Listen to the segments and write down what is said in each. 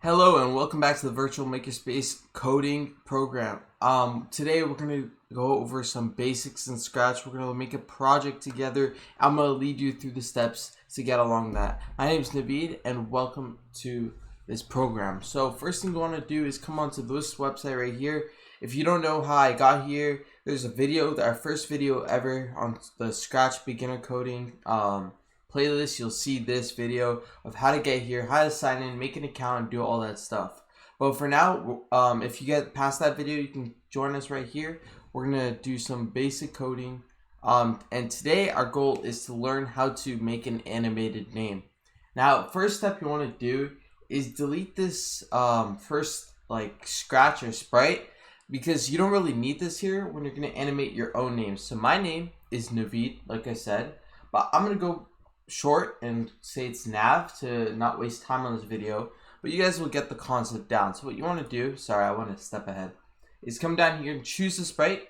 Hello and welcome back to the Virtual Makerspace coding program. Today we're going to go over some basics in Scratch. We're going to make a project together. I'm going to lead you through the steps to get along that. My name is Naveed and welcome to this program. So first thing you want to do is come onto this website right here. If you don't know how I got here, there's a video, our first video ever on the Scratch beginner coding playlist. You'll see this video of how to get here, how to sign in, make an account, and do all that stuff. But for now, if you get past that video, you can join us right here. We're gonna do some basic coding, and today our goal is to learn how to make an animated name. Now, first step you want to do is delete this first scratch or sprite, because you don't really need this here when you're gonna animate your own name. So my name is Naveed, like I said, but I'm gonna go short and say it's Nav to not waste time on this video, but you guys will get the concept down. So what you want to do, sorry, I want to step ahead, is come down here and choose the sprite,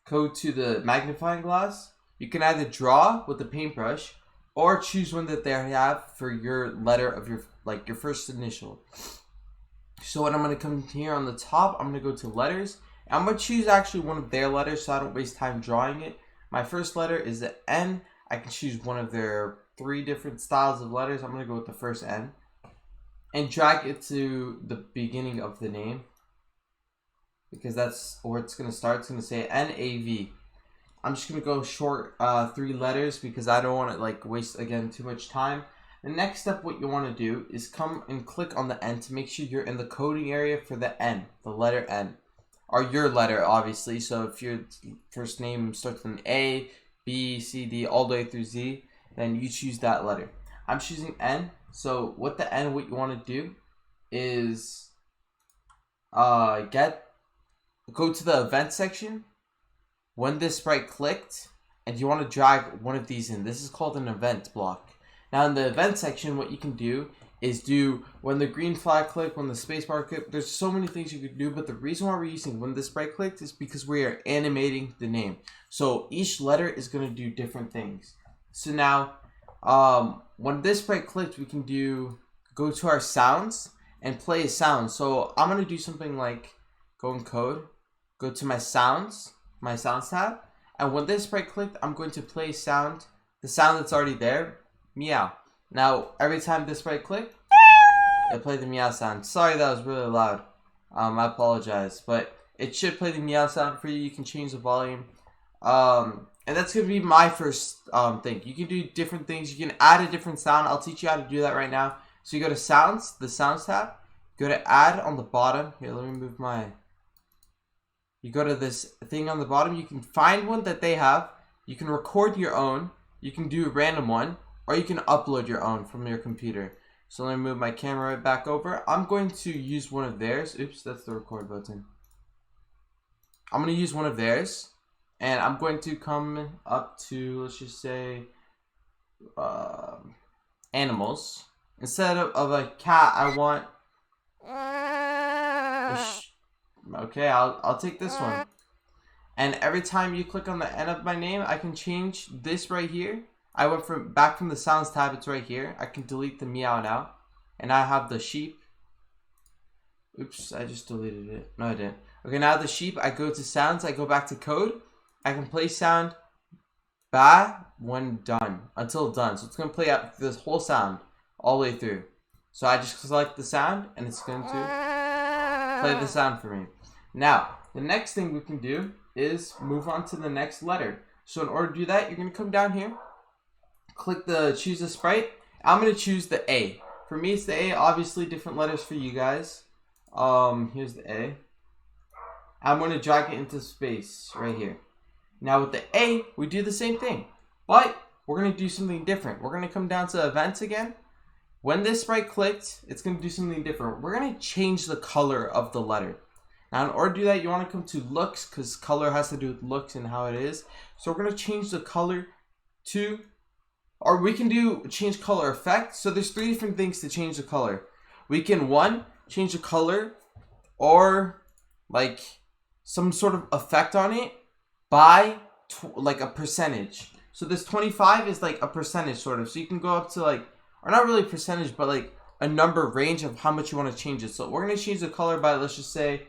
go to the magnifying glass. You can either draw with the paintbrush or choose one that they have for your letter of your first initial. So what I'm going to come here on the top, I'm going to go to letters. I'm going to choose actually one of their letters so I don't waste time drawing it. My first letter is the N. I can choose one of their 3 different styles of letters. I'm going to go with the first N and drag it to the beginning of the name, because that's where it's going to start. It's going to say N-A-V. I'm just going to go short 3 letters because I don't want to waste again too much time. The next step, what you want to do is come and click on the N to make sure you're in the coding area for the N, the letter N, or your letter obviously. So if your first name starts with an A, B, C, D, all the way through Z, then you choose that letter. I'm choosing N. So with the N, what you want to do is go to the event section when this sprite clicked, and you want to drag one of these in. This is called an event block. Now in the event section, what you can do is do when the green flag click, when the spacebar click. There's so many things you could do, but the reason why we're using when the sprite clicked is because we are animating the name. So each letter is going to do different things. So now, when this sprite clicked, we can go to our sounds and play a sound. So I'm going to do something like go in code, go to my sounds tab, and when this sprite clicked, I'm going to play sound, the sound that's already there, meow. Now, every time this sprite clicked, it played the meow sound. Sorry, that was really loud. I apologize, but it should play the meow sound for you. You can change the volume. And that's going to be my first thing. You can do different things. You can add a different sound. I'll teach you how to do that right now. So you go to sounds, the sounds tab. Go to add on the bottom. Here, let me move my... You go to this thing on the bottom. You can find one that they have. You can record your own. You can do a random one. Or you can upload your own from your computer. So let me move my camera right back over. I'm going to use one of theirs. Oops, that's the record button. I'm going to use one of theirs. And I'm going to come up to, let's just say, animals. Instead of a cat, I want... Okay, I'll take this one. And every time you click on the end of my name, I can change this right here. I went back from the sounds tab, it's right here. I can delete the meow now. And I have the sheep. Oops, I just deleted it. No, I didn't. Okay, now the sheep, I go to sounds, I go back to code. I can play sound ba when done, until done. So it's going to play out this whole sound all the way through. So I just select the sound and it's going to play the sound for me. Now, the next thing we can do is move on to the next letter. So in order to do that, you're going to come down here, click the choose a sprite. I'm going to choose the A. For me, it's the A. Obviously, different letters for you guys. Here's the A. I'm going to drag it into space right here. Now with the A, we do the same thing, but we're going to do something different. We're going to come down to events again. When this sprite clicked, it's going to do something different. We're going to change the color of the letter. Now in order to do that, you want to come to looks, because color has to do with looks and how it is. So we're going to change the color to, or we can do change color effect. So there's 3 different things to change the color. We can, 1, change the color or some sort of effect on it by a percentage. So this 25 is a percentage sort of. So you can go up to or not really percentage, but a number range of how much you want to change it. So we're going to change the color by, let's just say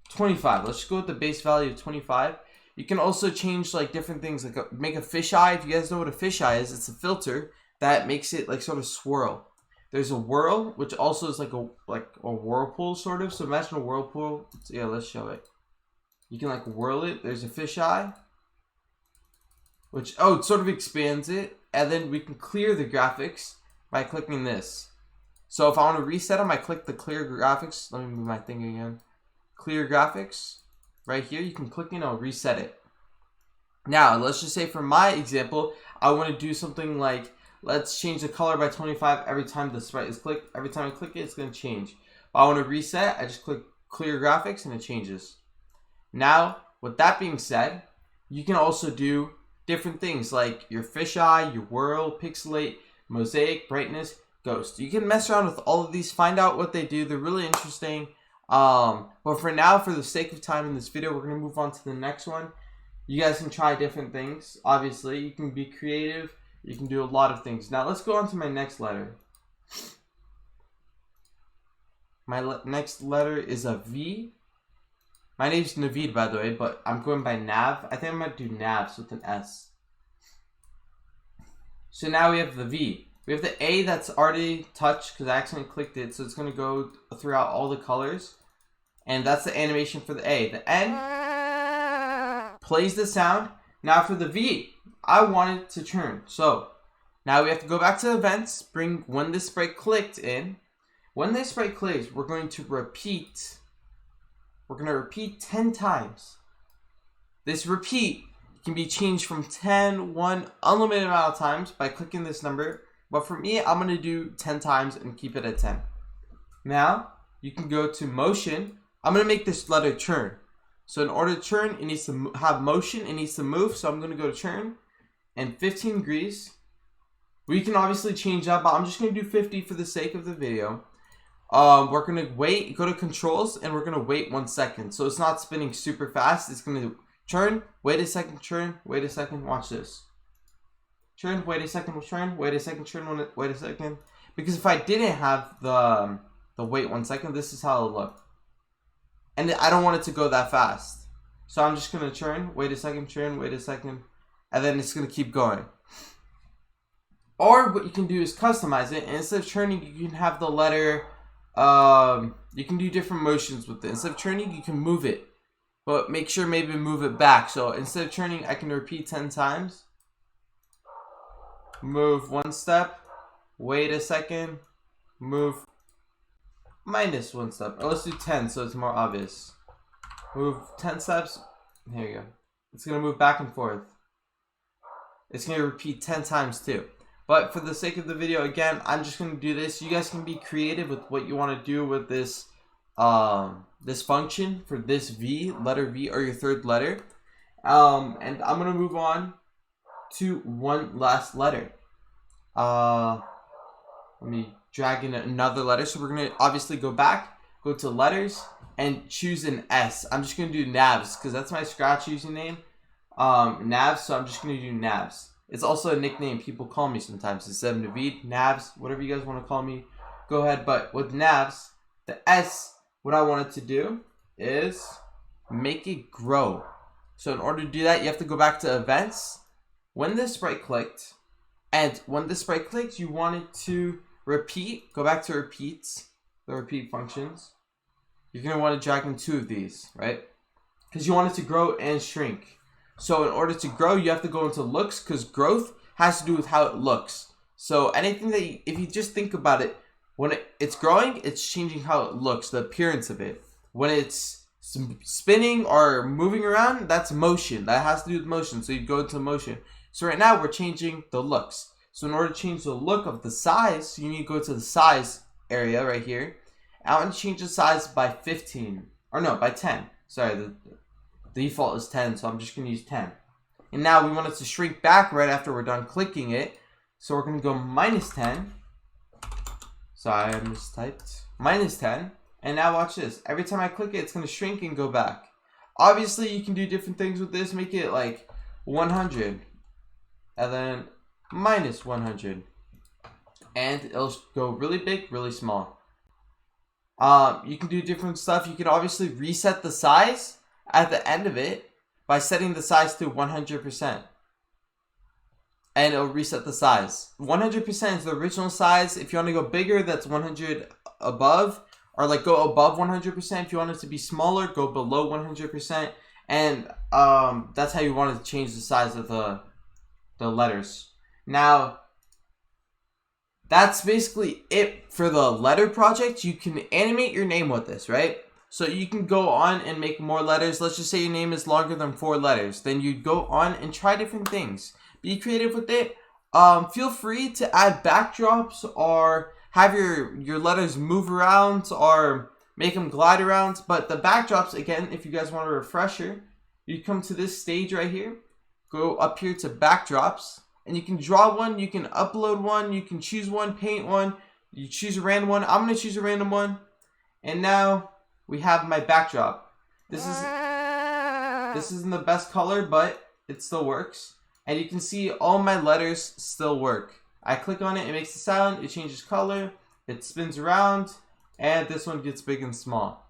25. Let's just go with the base value of 25. You can also change like different things, like make a fisheye. If you guys know what a fisheye is, it's a filter that makes it like sort of swirl. There's a whirl, which also is like a whirlpool sort of. So imagine a whirlpool. Yeah, let's show it. You can like whirl it. There's a fisheye, which it sort of expands it, and then we can clear the graphics by clicking this. So if I want to reset them, I click the clear graphics. Let me move my thing again. Clear graphics. Right here, you can click and it'll reset it. Now, let's just say for my example, I want to do something like, let's change the color by 25 every time the sprite is clicked. Every time I click it, it's going to change. If I want to reset, I just click clear graphics and it changes. Now, with that being said, you can also do different things like your fisheye, your whirl, pixelate, mosaic, brightness, ghost. You can mess around with all of these, find out what they do. They're really interesting. But for now, for the sake of time in this video, we're going to move on to the next one. You guys can try different things. Obviously, you can be creative. You can do a lot of things. Now, let's go on to my next letter. My next letter is a V. My name's Naveed, by the way, but I'm going by Nav. I think I might do Navs with an S. So now we have the V. We have the A that's already touched because I accidentally clicked it. So it's going to go throughout all the colors. And that's the animation for the A. The N plays the sound. Now for the V, I want it to turn. So now we have to go back to events, bring when this sprite clicked in. When this sprite clicks, we're going to repeat. We're going to repeat 10 times. This repeat can be changed from 10, 1, unlimited amount of times by clicking this number. But for me, I'm going to do 10 times and keep it at 10. Now, you can go to motion. I'm going to make this letter turn. So in order to turn, it needs to have motion. It needs to move. So I'm going to go to turn and 15 degrees. We can obviously change that, but I'm just going to do 50 for the sake of the video. We're going to wait, go to controls, and we're going to wait 1 second. So it's not spinning super fast. It's going to turn, wait a second, turn, wait a second, watch this. Turn, wait a second, turn, wait a second, turn, wait a second. Because if I didn't have the wait 1 second, this is how it'll look. And I don't want it to go that fast. So I'm just going to turn, wait a second, turn, wait a second. And then it's going to keep going. Or what you can do is customize it. And instead of turning, you can have the letter, you can do different motions with it. Instead of turning, you can move it. But make sure maybe move it back. So instead of turning, I can repeat 10 times. Move 1 step. Wait a second. Move minus 1 step. Or let's do 10 so it's more obvious. Move 10 steps. Here you go. It's going to move back and forth. It's going to repeat 10 times too. But for the sake of the video, again, I'm just going to do this. You guys can be creative with what you want to do with this this function for this V, letter V, or your third letter. And I'm going to move on to one last letter. Let me drag in another letter. So we're going to obviously go back, go to letters, and choose an S. I'm just going to do Navs because that's my Scratch username. Navs, so I'm just going to do Navs. It's also a nickname people call me sometimes. Instead of Naveed, Navs, whatever you guys want to call me, go ahead. But with Navs, the S, what I wanted to do is make it grow. So in order to do that, you have to go back to events. When this sprite clicked, and when this sprite clicked, you want it to repeat. Go back to repeats, the repeat functions. You're going to want to drag in 2 of these, right? Because you want it to grow and shrink. So in order to grow, you have to go into looks because growth has to do with how it looks. So anything that, if you just think about it, when it's growing, it's changing how it looks, the appearance of it. When it's spinning or moving around, that's motion. That has to do with motion. So you go into motion. So right now we're changing the looks. So in order to change the look of the size, you need to go to the size area right here. I want to change the size by 15. Or no, by 10. Sorry, the default is 10, so I'm just going to use 10. And now we want it to shrink back right after we're done clicking it. So we're going to go minus 10. Sorry, I mistyped. Minus 10. And now watch this. Every time I click it, it's going to shrink and go back. Obviously, you can do different things with this. Make it like 100. And then minus 100. and it'll go really big, really small. You can do different stuff. You can obviously reset the size at the end of it by setting the size to 100%. And it'll reset the size. 100% is the original size. If you want to go bigger, that's 100 above. Or like go above 100%. If you want it to be smaller, go below 100%. And that's how you want to change the size of the letters. Now, that's basically it for the letter project. You can animate your name with this, right? So you can go on and make more letters. Let's just say your name is longer than 4 letters. Then you go on and try different things. Be creative with it. Feel free to add backdrops or have your letters move around or make them glide around. But the backdrops, again, if you guys want a refresher, you come to this stage right here. Go up here to backdrops. And you can draw one, you can upload one, you can choose one, paint one, you choose a random one. I'm going to choose a random one. And now we have my backdrop. This isn't the best color, but it still works. And you can see all my letters still work. I click on it, it makes a sound, it changes color, it spins around, and this one gets big and small.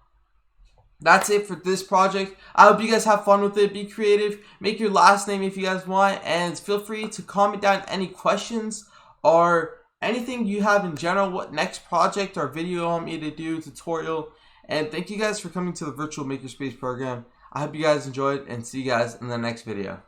That's it for this project. I hope you guys have fun with it. Be creative. Make your last name if you guys want. And feel free to comment down any questions or anything you have in general. What next project or video you want me to do, tutorial. And thank you guys for coming to the Virtual Makerspace program. I hope you guys enjoyed and see you guys in the next video.